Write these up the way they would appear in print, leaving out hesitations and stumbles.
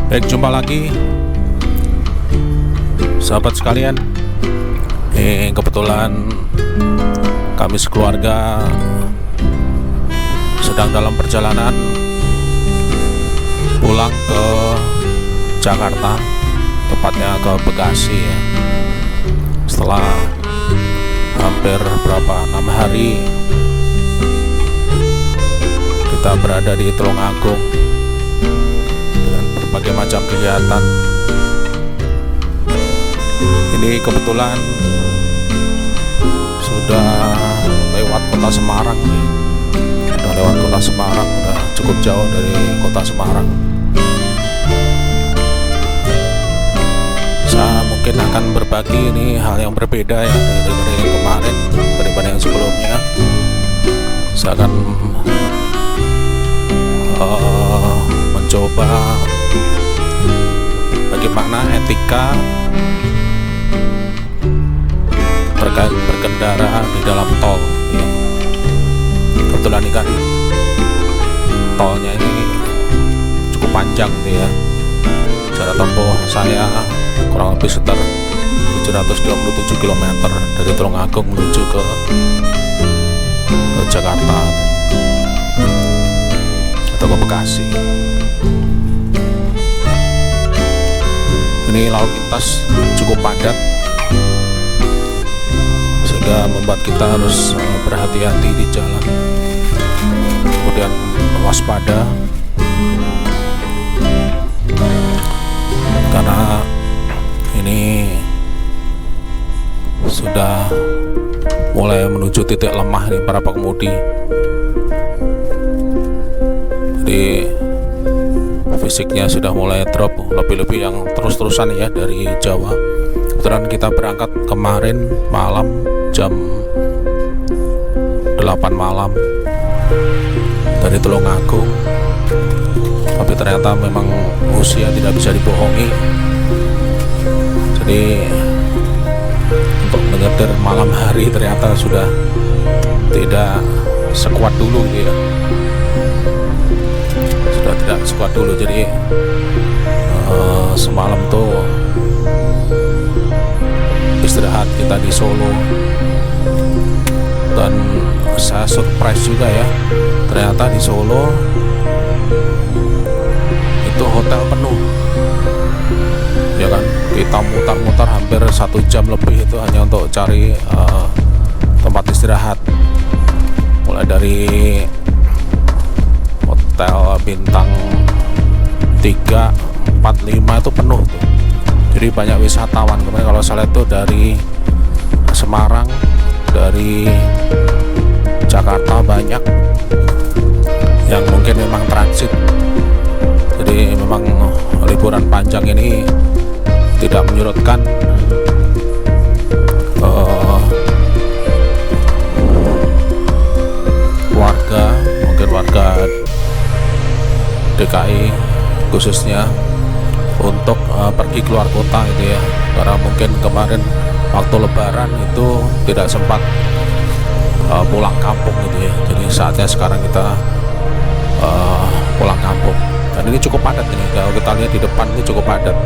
Baik, jumpa lagi sahabat sekalian. Ini kebetulan kami sekeluarga sedang dalam perjalanan pulang ke Jakarta, tepatnya ke Bekasi ya. Setelah hampir 6 hari kita berada di Tulungagung dengan berbagai macam kegiatan. Ini kebetulan sudah lewat kota Semarang nih. Sudah lewat kota Semarang, udah cukup jauh dari kota Semarang. Saya mungkin akan berbagi ini hal yang berbeda ya daripada yang kemarin, daripada yang sebelumnya. Saya akan mencoba bagaimana etika terkait berkendara di dalam tol ya. Kebetulan ini kan tolnya ini cukup panjang gitu ya. Jarak tempuh saya kurang lebih sekitar 727 km dari Tulungagung menuju ke Jakarta atau ke Bekasi. Ini lalu lintas cukup padat sehingga membuat kita harus berhati-hati di jalan, kemudian waspada karena ini sudah mulai menuju titik lemah nih para pengemudi. Jadi fisiknya sudah mulai drop, lebih-lebih yang terus-terusan ya dari Jawa. Kebetulan kita berangkat kemarin malam jam 8 malam dari Tulungagung, tapi ternyata memang usia tidak bisa dibohongi. Jadi untuk menyetir malam hari ternyata sudah tidak sekuat dulu gitu ya. Sudah tidak sekuat dulu. Jadi semalam tuh istirahat kita di Solo, dan saya surprise juga ya, ternyata di Solo itu hotel penuh ya kan. Kita mutar-mutar hampir 1 jam lebih itu hanya untuk cari tempat istirahat, mulai dari hotel bintang 3, 4, 5 itu penuh tuh. Jadi banyak wisatawan. Kemarin kalau saya lihat tuh dari Semarang, dari Jakarta banyak yang mungkin memang transit. Jadi memang liburan panjang ini tidak menyurutkan warga, mungkin warga DKI khususnya untuk pergi keluar kota gitu ya, karena mungkin kemarin waktu lebaran itu tidak sempat pulang kampung gitu ya. Jadi saatnya sekarang kita pulang kampung, dan ini cukup padat ini. Kalau kita lihat di depan ini cukup padat.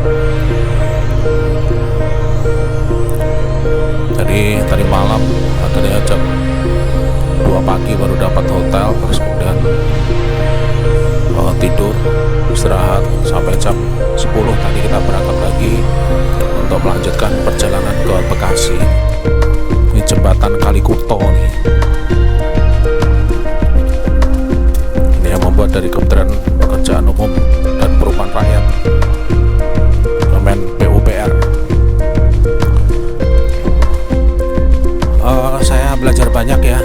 Jadi tadi malam akhirnya jam 2 pagi baru dapat hotel, terus kemudian tidur istirahat sampai jam 10 tadi kita berangkat lagi untuk melanjutkan perjalanan ke Bekasi. Ini jembatan Kalikuto nih. Ini yang membuat dari Kementerian Pekerjaan Umum dan Perumahan Rakyat, Kemen PUPR. Saya belajar banyak ya,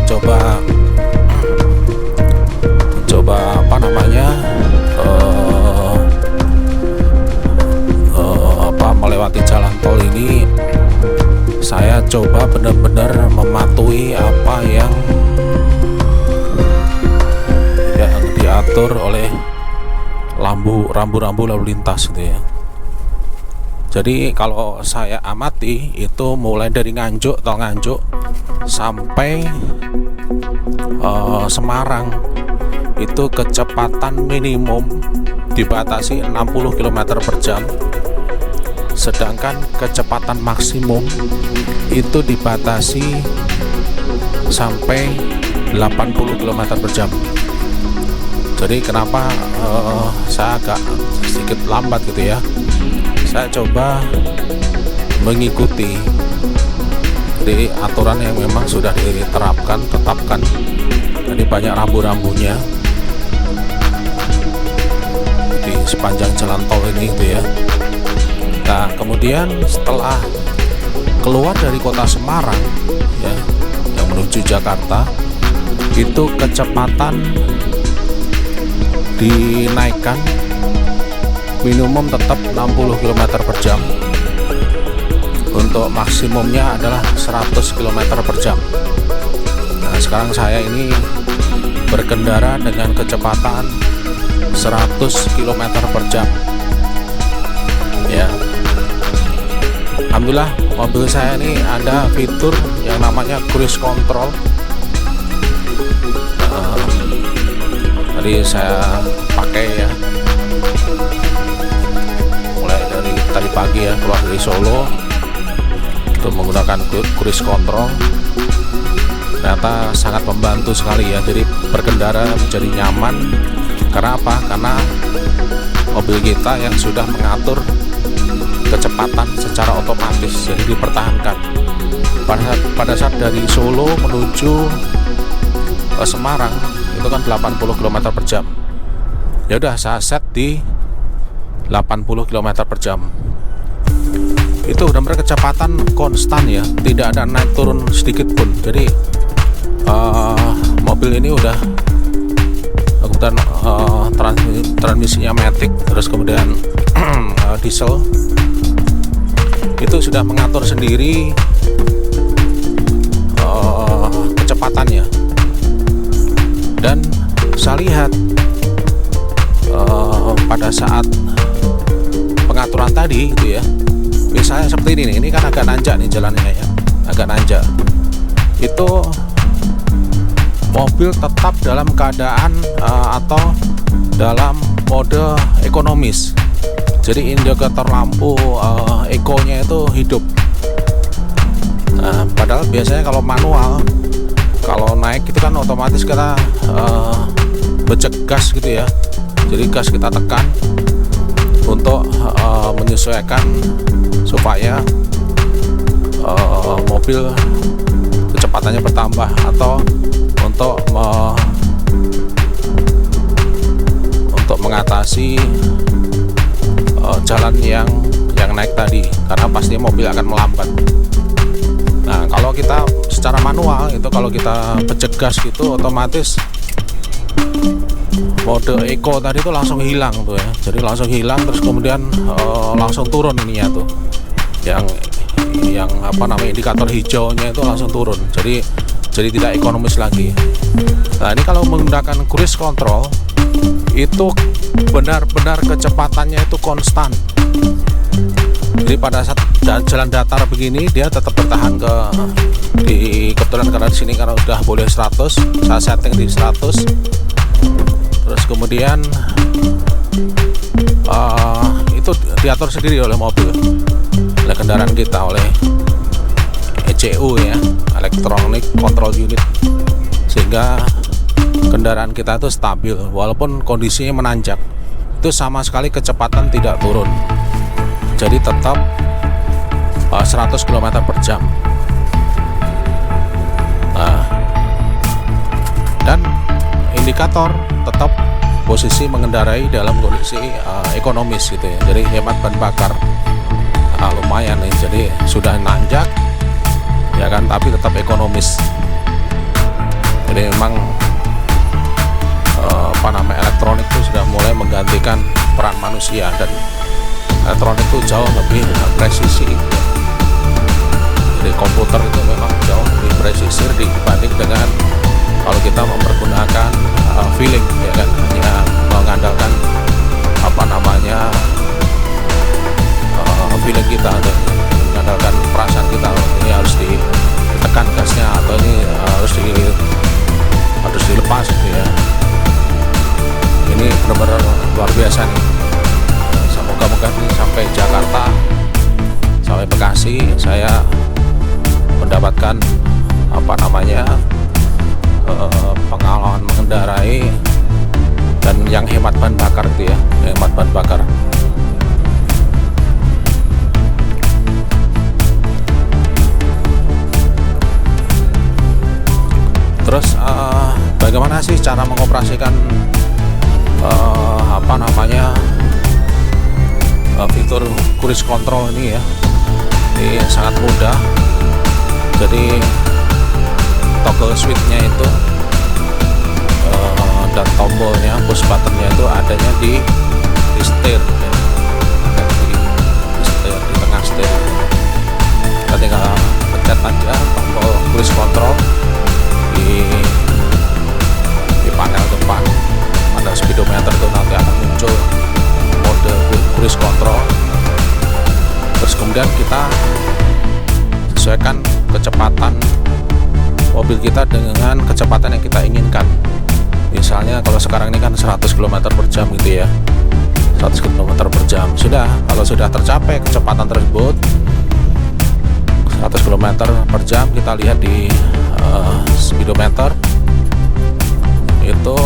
coba apa namanya melewati jalan tol ini. Saya coba benar-benar mematuhi apa yang diatur oleh rambu-rambu lalu lintas gitu ya. Jadi kalau saya amati itu mulai dari Nganjuk, tol Nganjuk sampai Semarang itu kecepatan minimum dibatasi 60 km per jam, sedangkan kecepatan maksimum itu dibatasi sampai 80 km per jam. Jadi kenapa saya agak sedikit lambat gitu ya, saya coba mengikuti di aturan yang memang sudah tetapkan. Jadi banyak rambu-rambunya di sepanjang jalan tol ini gitu ya. Nah kemudian setelah keluar dari kota Semarang ya, yang menuju Jakarta, itu kecepatan dinaikkan minimum tetap 60 km per jam, untuk maksimumnya adalah 100 km per jam. Nah sekarang saya ini berkendara dengan kecepatan 100 km per jam ya. Alhamdulillah mobil saya ini ada fitur yang namanya cruise control. Tadi saya pakai ya, mulai dari tadi pagi ya, keluar dari Solo itu menggunakan cruise control. Ternyata sangat membantu sekali ya, jadi berkendara menjadi nyaman. Karena apa? Karena mobil kita yang sudah mengatur kecepatan secara otomatis, jadi dipertahankan. Pada saat dari Solo menuju ke Semarang itu kan 80 km per jam. Ya udah saya set di 80 km per jam. Itu benar-benar kecepatan konstan ya, tidak ada naik turun sedikit pun. Jadi mobil ini udah kemudian transmisinya matic, terus kemudian diesel, itu sudah mengatur sendiri kecepatannya. Dan saya lihat pada saat pengaturan tadi gitu ya, misalnya seperti ini nih, ini kan agak nanjak nih jalannya ya, agak nanjak. Itu mobil tetap dalam keadaan atau dalam mode ekonomis. Jadi indikator lampu ekonya itu hidup. Nah, padahal biasanya kalau manual, kalau naik itu kan otomatis kita becek gas gitu ya. Jadi gas kita tekan untuk menyesuaikan supaya mobil kecepatannya bertambah, atau untuk mengatasi jalan yang naik tadi, karena pastinya mobil akan melambat. Nah kalau kita secara manual itu, kalau kita becek gas gitu, otomatis mode eco tadi itu langsung hilang tuh ya. Jadi langsung hilang, terus kemudian langsung turun ininya tuh, yang apa namanya, indikator hijaunya itu langsung turun. Jadi tidak ekonomis lagi. Nah ini kalau menggunakan cruise control itu benar-benar kecepatannya itu konstan. Jadi pada saat jalan datar begini dia tetap bertahan kebetulan karena di sini karena udah boleh 100, saya setting di 100. Terus kemudian itu diatur sendiri oleh mobil, oleh kendaraan kita, oleh ECU ya, Electronic Control Unit, sehingga kendaraan kita itu stabil walaupun kondisinya menanjak. Itu sama sekali kecepatan tidak turun, jadi tetap 100 km per jam. Nah, dan indikator tetap posisi mengendarai dalam kondisi ekonomis gitu ya, jadi hemat bahan bakar lumayan nih. Jadi sudah nanjak ya kan, tapi tetap ekonomis. Jadi memang elektronik itu sudah mulai menggantikan peran manusia, dan elektronik itu jauh lebih presisi. Jadi komputer itu memang jauh lebih presisi dibanding dengan kalau kita mempergunakan feeling ya kan, hanya mengandalkan feeling kita, atau mengandalkan perasaan kita. Ini harus ditekan gasnya, atau ini harus dilepas gitu ya. luar biasa nih. Semoga-moga nih sampai Jakarta, sampai Bekasi saya mendapatkan pengalaman mengendarai dan yang hemat bahan bakar gitu ya, hemat bahan bakar. Terus bagaimana sih cara mengoperasikan fitur cruise control ini ya? Ini sangat mudah. Jadi toggle switch-nya itu dan tombolnya, push buttonnya itu adanya di setir ya. Ada di setir, di tengah setir. Kita tinggal pencet aja tombol cruise control di panel depan. Panel speedometer itu nanti akan muncul mode cruise control. Terus kemudian kita sesuaikan kecepatan mobil kita dengan kecepatan yang kita inginkan. Misalnya kalau sekarang ini kan 100 km per jam gitu ya, 100 km per jam. Kalau sudah tercapai kecepatan tersebut 100 km per jam, kita lihat di speedometer itu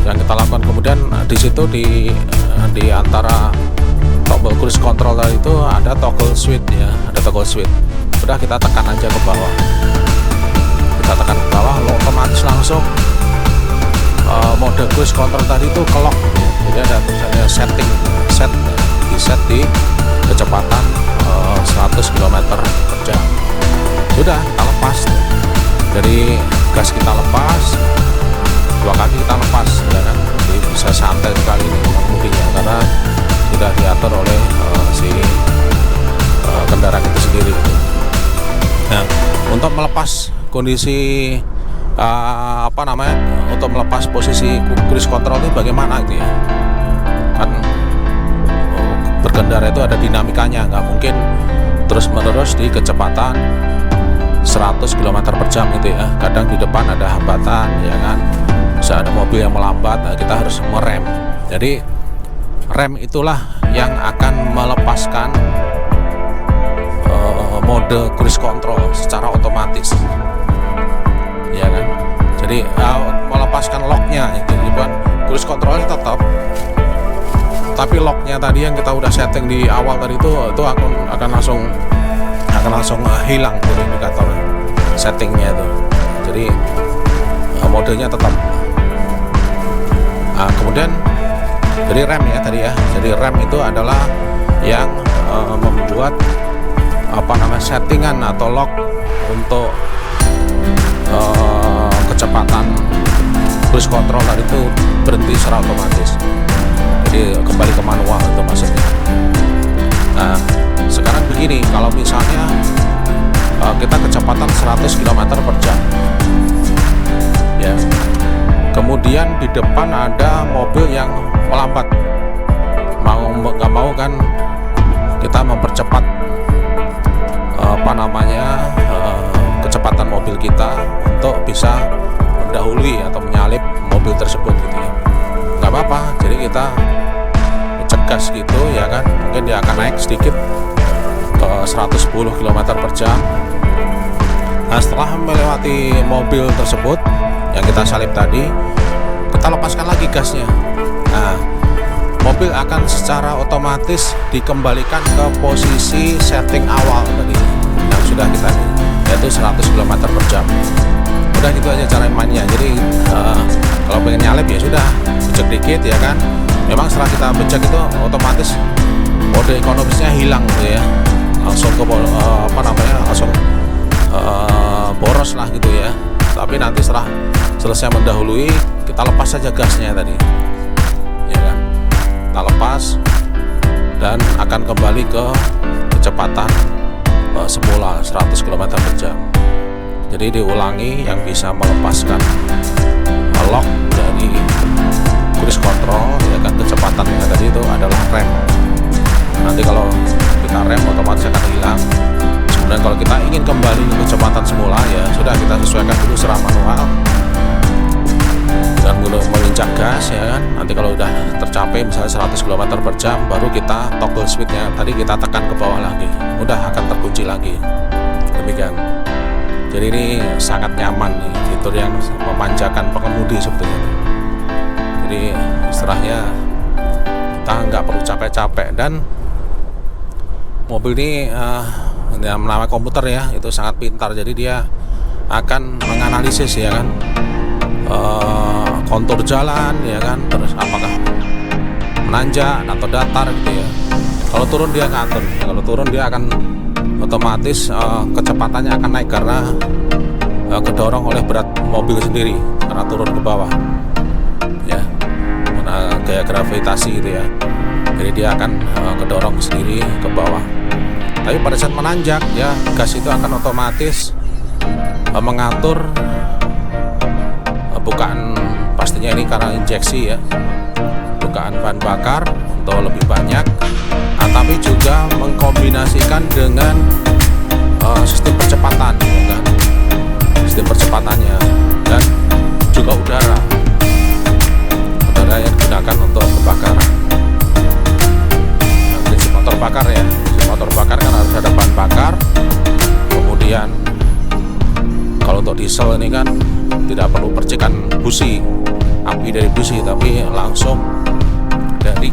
yang kita lakukan. Kemudian di situ di antara tombol cruise control itu ada toggle switch ya, ada toggle switch. Sudah, kita tekan aja ke bawah, otomatis langsung mode cruise control tadi itu ke lock. Jadi ada tulisannya set di kecepatan 100 km per jam. Sudah, kita lepas dari gas, kita lepas, dua kaki kita lepas ya kan. Jadi bisa santai sekali nih mengemudinya karena sudah diatur oleh si kendaraan itu sendiri. Nah, untuk melepas kondisi untuk melepas posisi cruise control itu bagaimana gitu ya? Kan berkendara itu ada dinamikanya, nggak mungkin terus menerus di kecepatan 100 km per jam gitu ya. Kadang di depan ada hambatan ya kan, bisa ada mobil yang melambat, nah kita harus merem. Jadi rem itulah yang akan melepaskan mode cruise control secara otomatis ya kan. Jadi melepaskan locknya itu, bukan cruise controlnya tetap, tapi locknya tadi yang kita udah setting di awal tadi itu akan langsung hilang dari indikator settingnya itu. Jadi modenya tetap. Kemudian dari rem ya tadi ya, jadi rem itu adalah yang membuat settingan atau lock untuk kecepatan cruise control tadi itu berhenti secara otomatis. Jadi kembali ke manual itu maksudnya. Nah, sekarang begini, kalau misalnya kita kecepatan 100 km per jam ya, kemudian di depan ada mobil yang melambat, nggak mau kan kita mempercepat kecepatan mobil kita untuk bisa mendahului atau menyalip mobil tersebut gitu ya. Nggak apa-apa, jadi kita cegas gitu ya kan, mungkin dia akan naik sedikit ke 110 km per jam. Nah, setelah melewati mobil tersebut yang kita salip tadi, kita lepaskan lagi gasnya. Nah, mobil akan secara otomatis dikembalikan ke posisi setting awal tadi yang sudah kita, yaitu 100 km per jam. Udah gitu aja cara mainnya. Jadi kalau pengen nyalip ya sudah, becek dikit ya kan. Memang setelah kita becek itu otomatis mode ekonomisnya hilang gitu ya, langsung ke langsung boros lah gitu ya. Tapi nanti setelah selesai mendahului, kita lepas saja gasnya tadi ya kan, kita lepas dan akan kembali ke kecepatan semula 100 km per jam. Jadi diulangi, yang bisa melepaskan lock dari cruise control ya kan, kecepatan yang tadi itu adalah rem. Nanti kalau kita rem otomatis akan hilang. Kemudian kalau kita ingin kembali ke kecepatan semula ya sudah, kita sesuaikan dulu secara manual dan menginjak gas ya kan. Nanti kalau udah tercapai misalnya 100 km per jam, baru kita toggle speednya tadi kita tekan ke bawah lagi, udah akan terkunci lagi. Demikian. Jadi ini sangat nyaman nih, fitur yang memanjakan pengemudi sebetulnya. Jadi istilahnya kita nggak perlu capek-capek, dan mobil ini yang namanya komputer ya, itu sangat pintar. Jadi dia akan menganalisis ya kan, kontur jalan ya kan, terus apakah menanjak atau datar gitu ya. Kalau turun dia ngatur, kalau turun dia akan otomatis kecepatannya akan naik karena kedorong oleh berat mobil sendiri karena turun ke bawah ya, karena gaya gravitasi gitu ya. Jadi dia akan kedorong sendiri ke bawah. Tapi pada saat menanjak ya, gas itu akan otomatis mengatur bukaan, pastinya ini karena injeksi ya, bukaan bahan bakar untuk lebih banyak, tapi juga mengkombinasikan dengan sistem percepatan ya kan, sistem percepatannya, dan juga udara yang digunakan untuk kebakaran. Nah, prinsip motor bakar ya, prinsip motor bakar kan harus ada bahan bakar, kemudian kalau untuk diesel ini kan tidak perlu percikan busi, api dari busi, tapi langsung dari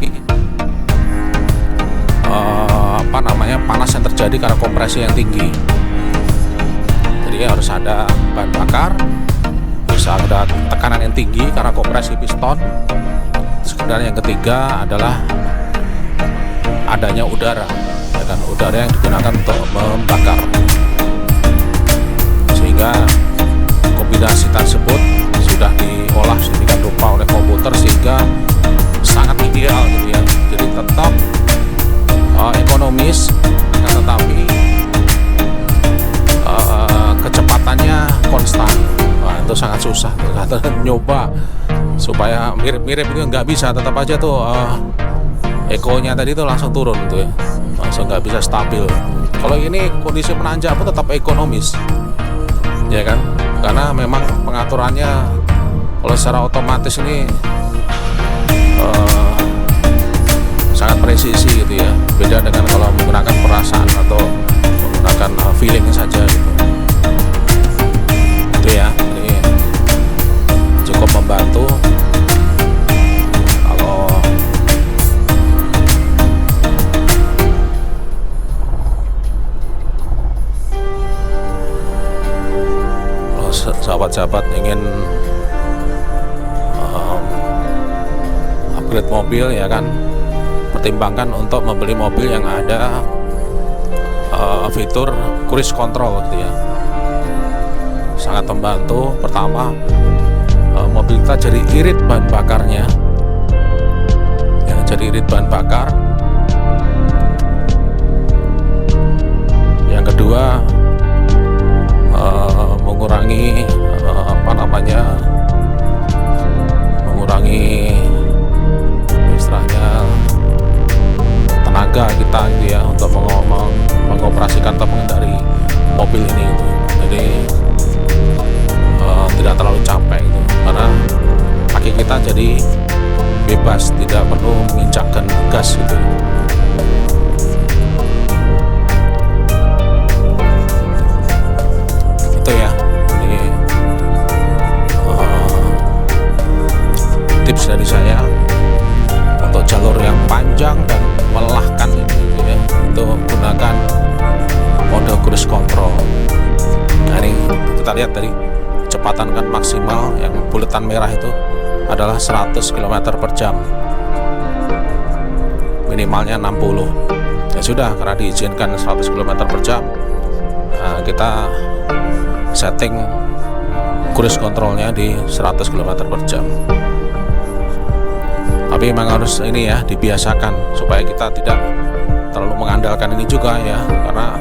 panas yang terjadi karena kompresi yang tinggi. Jadi harus ada bahan bakar, bisa ada tekanan yang tinggi karena kompresi piston. Kemudian yang ketiga adalah adanya udara, ya kan, udara yang digunakan untuk membakar, sehingga kombinasi tersebut sudah diolah sedemikian rupa oleh komputer sehingga sangat ideal gitu ya. Jadi tetap ekonomis, tetapi kecepatannya konstan. Nah, itu sangat susah. Nyoba supaya mirip-mirip itu nggak bisa, tetap aja tuh ekonya tadi tuh langsung turun tuh ya, langsung nggak bisa stabil. Kalau ini kondisi menanjak pun tetap ekonomis ya kan, karena memang pengaturannya kalau secara otomatis ini sangat presisi gitu ya, beda dengan kalau menggunakan perasaan atau menggunakan feeling saja gitu. Itu ya, ini cukup membantu. Kalau sahabat-sahabat ingin upgrade mobil ya kan, pertimbangkan untuk membeli mobil yang ada fitur cruise control gitu ya. Sangat membantu. Pertama, mobil kita jadi irit bahan bakarnya ya, jadi irit bahan bakar. Yang kedua, mengurangi mengurangi istilahnya tenaga kita gitu ya, untuk mengoperasikan atau mengendari mobil ini gitu. Jadi tidak terlalu capek gitu, karena kaki kita jadi bebas, tidak perlu menginjakkan gas gitu. Itu ya, ini tips dari saya untuk jalur yang panjang dan melelahkan ini gitu ya, itu gunakan mode cruise control. Nah, ini kita lihat dari kecepatan kan maksimal yang buletan merah itu adalah 100 km per jam, minimalnya 60. Ya sudah, karena diizinkan 100 km per jam, nah, kita setting cruise controlnya di 100 km per jam. Tapi memang harus ini ya, dibiasakan supaya kita tidak terlalu mengandalkan ini juga ya, karena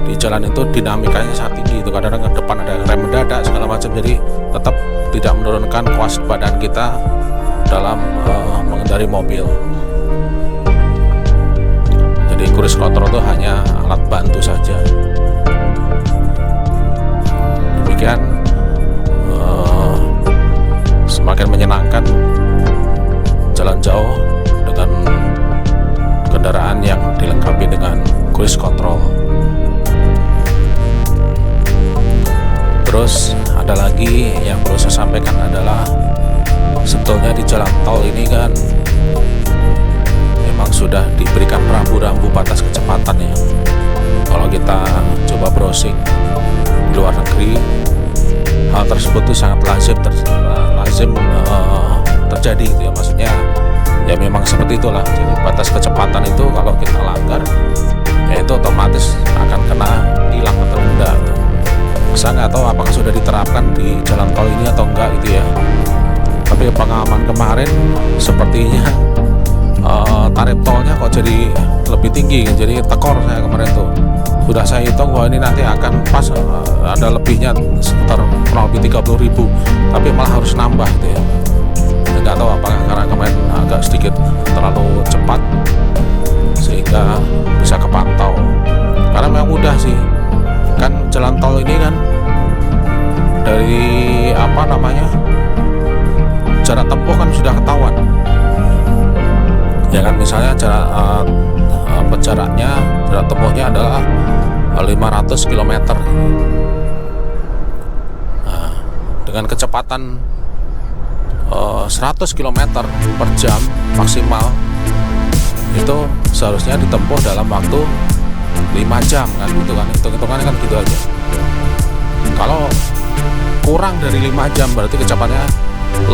di jalan itu dinamikanya sangat tinggi itu, kadang-kadang ke depan ada rem mendadak segala macam, jadi tetap tidak menurunkan kewaspadaan kita dalam mengendari mobil. Jadi cruise control itu hanya alat bantu saja. Demikian, semakin menyenangkan jalan jauh cruise control. Terus ada lagi yang perlu saya sampaikan adalah sebetulnya di jalan tol ini kan memang sudah diberikan rambu-rambu batas kecepatan ya. Kalau kita coba browsing di luar negeri, hal tersebut tuh sangat lazim terjadi gitu ya. Maksudnya ya memang seperti itulah. Jadi batas kecepatan itu kalau kita langgar ya itu otomatis akan kena tilang atau denda itu. Saya nggak tahu apakah sudah diterapkan di jalan tol ini atau enggak gitu ya. Tapi pengalaman kemarin sepertinya tarif tolnya kok jadi lebih tinggi. Jadi tekor saya kemarin tuh. Sudah saya hitung bahwa ini nanti akan pas ada lebihnya sekitar kurang lebih 30.000, tapi malah harus nambah gitu ya. Nggak tahu apakah karena kemarin agak sedikit terlalu cepat sehingga bisa kepantau. Karena memang mudah sih, kan jalan tol ini kan dari jarak tempuh kan sudah ketahuan ya kan. Misalnya jarak tempuhnya adalah 500 km. Nah, dengan kecepatan 100 km per jam maksimal itu seharusnya ditempuh dalam waktu 5 jam kan gitu kan. Hitung-hitungannya kan gitu aja. Kalau kurang dari 5 jam berarti kecepatannya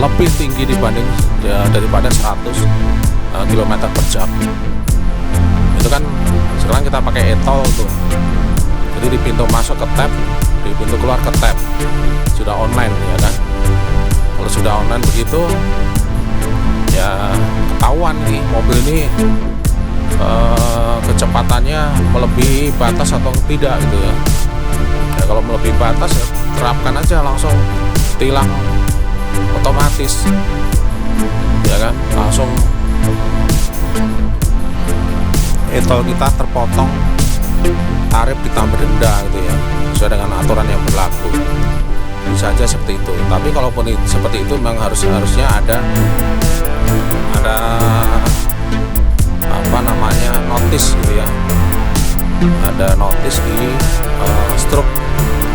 lebih tinggi daripada 100 km per jam. Itu kan sekarang kita pakai e-tol tuh. Jadi di pintu masuk ke tap, di pintu keluar ke tap. Sudah online ya kan. Kalau sudah online begitu ya ketahuan nih mobil ini kecepatannya melebihi batas atau tidak gitu ya. Ya kalau melebihi batas ya terapkan aja langsung tilang otomatis ya kan, langsung e-tol kita terpotong tarif ditambah denda gitu ya, sesuai dengan aturan yang berlaku. Bisa aja seperti itu. Tapi kalaupun seperti itu memang harusnya ada notis gitu ya, ada notis di struk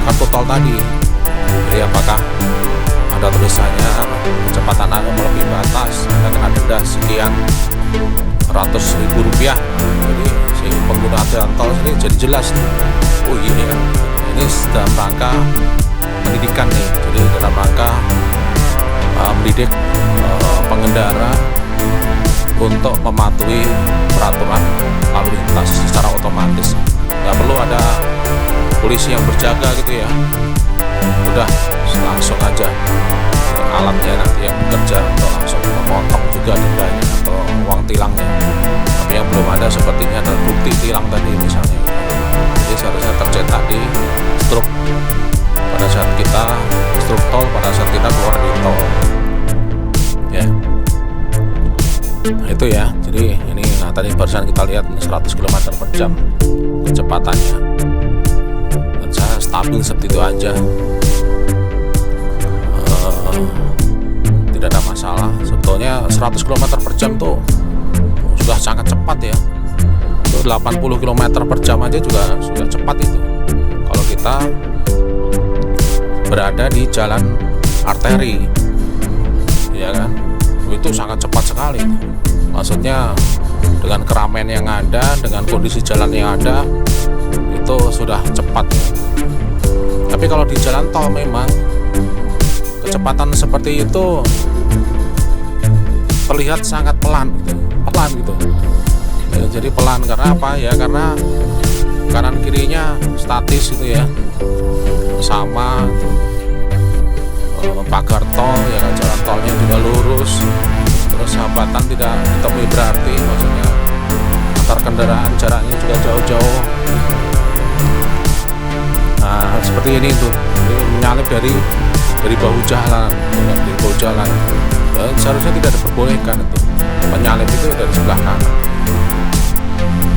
kartu tol tadi. Jadi apakah ada tulisannya kecepatan Anda melebihi batas, Anda kena denda sekian ratus ribu rupiah. Jadi si pengguna jalan tol sendiri jadi jelas. Oh ini kan, ini dalam rangka pendidikan nih. Jadi dalam rangka mendidik pengendara untuk mematuhi peraturan lalu lintas secara otomatis. Nggak perlu ada polisi yang berjaga gitu ya. Udah langsung aja alatnya nanti yang bekerja untuk langsung memotong juga dendanya atau uang tilangnya. Tapi yang belum ada sepertinya adalah bukti tilang tadi misalnya. Jadi seharusnya tercetak di struk pada saat kita struk tol, pada saat kita keluar di tol ya. Nah, itu ya. Jadi ini tadi barusan kita lihat 100 km per jam kecepatannya, dan saya stabil seperti itu aja. Tidak ada masalah. Sebetulnya 100 km per jam tuh sudah sangat cepat ya. 80 km per jam aja juga sudah cepat itu. Kalau kita berada di jalan arteri, ya kan, itu sangat cepat sekali. Maksudnya dengan keramaian yang ada, dengan kondisi jalan yang ada, itu sudah cepat. Tapi kalau di jalan tol memang kecepatan seperti itu terlihat sangat pelan gitu. Ya, jadi pelan karena apa ya? Karena kanan kirinya statis gitu ya, sama pagar tol ya kan, jalan tolnya juga lurus, terus hambatan tidak ditemui berarti, maksudnya antar kendaraan jaraknya juga jauh-jauh. Nah seperti ini tuh, ini menyalip dari bahu jalan, dari bahu jalan. Ya, seharusnya tidak diperbolehkan itu. Menyalip itu dari sebelah kanan.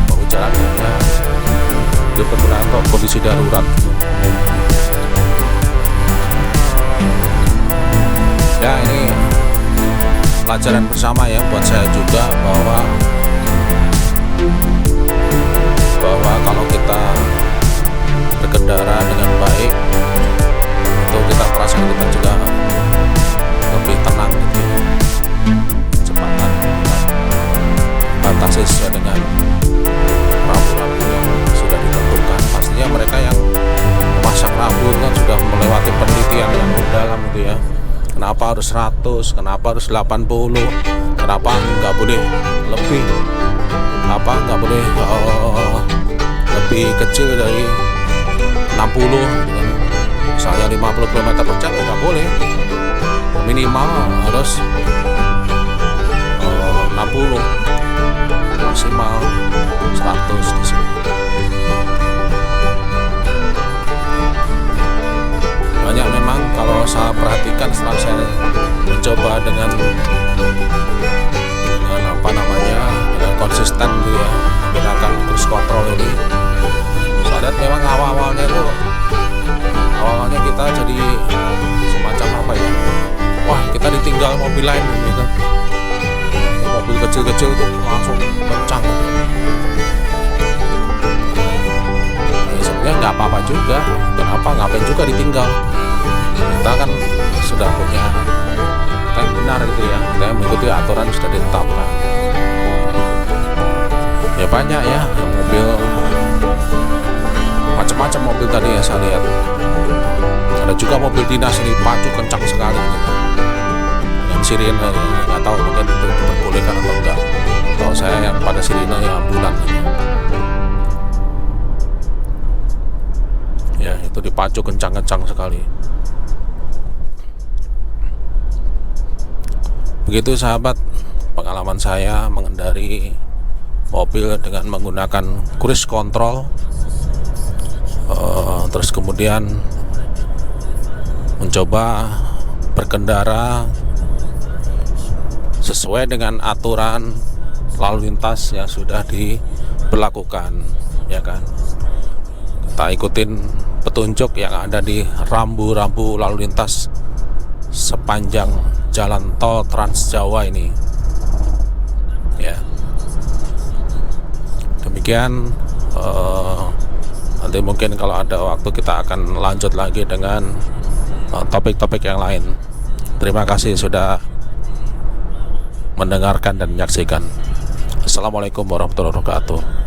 Bahu jalan ya dipergunakan untuk kondisi darurat. Ya ini pelajaran bersama ya buat saya juga, bahwa masih sesuai dengan rambu-rambu yang sudah ditentukan. Pastinya mereka yang memasang rambu kan sudah melewati penelitian yang mendalam gitu ya. Kenapa harus 100, kenapa harus 80, kenapa nggak boleh lebih, apa nggak boleh lebih kecil dari 60, misalnya 50 km per jam nggak boleh, minimal harus 60, maksimal 100 di sini. Banyak memang kalau saya perhatikan setelah saya mencoba dengan apa namanya, dengan konsisten gitu ya, menggunakan cruise control ini. Saya lihat memang awalnya kita jadi semacam apa ya, wah kita ditinggal mobil lain gitu. Mobil kecil-kecil itu langsung kencang. Ya, sebenarnya nggak apa-apa juga, kenapa ngapain juga ditinggal, kita kan sudah punya yang benar gitu ya, kita mengikuti aturan sudah ditetapkan. Ya banyak ya mobil, macam-macam mobil tadi ya saya lihat. Ada juga mobil dinas ini pacu kencang sekali gitu, dengan sirine, nggak tahu mungkin itu diperbolehkan atau enggak. Kalau saya yang pada sirine ya ambulan gitu. Ya itu dipacu kencang-kencang sekali. Begitu sahabat, pengalaman saya mengendari mobil dengan menggunakan cruise control, terus kemudian mencoba berkendara sesuai dengan aturan lalu lintas yang sudah diberlakukan, ya kan. Kita ikutin petunjuk yang ada di rambu-rambu lalu lintas sepanjang jalan tol Trans Jawa ini, ya. Demikian, nanti mungkin kalau ada waktu kita akan lanjut lagi dengan topik-topik yang lain. Terima kasih sudah mendengarkan dan menyaksikan. Assalamualaikum warahmatullahi wabarakatuh.